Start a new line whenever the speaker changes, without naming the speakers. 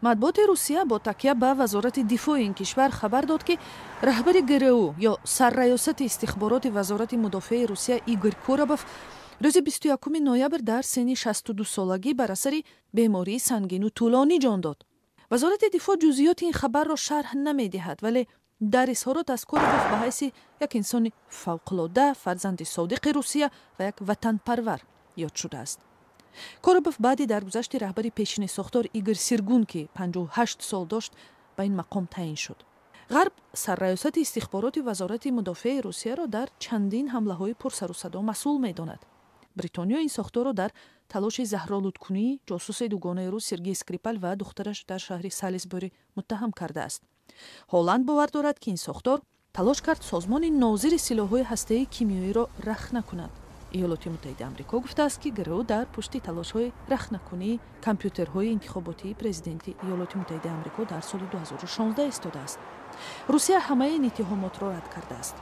матбуоти русия бо такя ба вазорати дифои ин кишвар хабар дод ки раҳбари гру ё сарраёсати истихбороти вазорати мудофиаи русия Игорь Коробов рӯзи 21 ноябр дар синни 62 солагӣ бар асари бемории сангину тӯлонӣ ҷон дод. вазорати дифоъ ҷузъиёти ин хабарро шарҳ намедиҳад, вале дар изҳорот аз Коробов ба ҳайси як инсони фавқулода, фарзанди содиқи русия ва як ватанпарвар ёд шудааст. Коробов баъди даргузашти раҳбари пешини сохтор Игорь Сиргун ки 58 сол дошт ба ин мақом таъин шуд. ғарб сарраёсати истихбороти вазорати мудофиаи русияро дар чандин ҳамлаҳои пурсарусадо масъул медонад. бритониё ин сохторро дар талоши заҳролудкунӣ ҷосуси дугонаи рус Сергей Скрипал ва духтараш дар шаҳри Салисбури муттаҳам кардааст. ҳолланд бовар дорад ки ин сохтор талош кард созмони нозири силоҳҳои ҳастаии кимиёиро рахна кунад. иёлоти муттаҳидаи амрико гуфтааст ки гру дар пушти талошҳои рахнакунии компютерҳои интихоботии президенти иёлоти муттаҳидаи амрико дар соли 2016 истодааст. русия ҳамаи ин иттиҳомотро рад кардааст.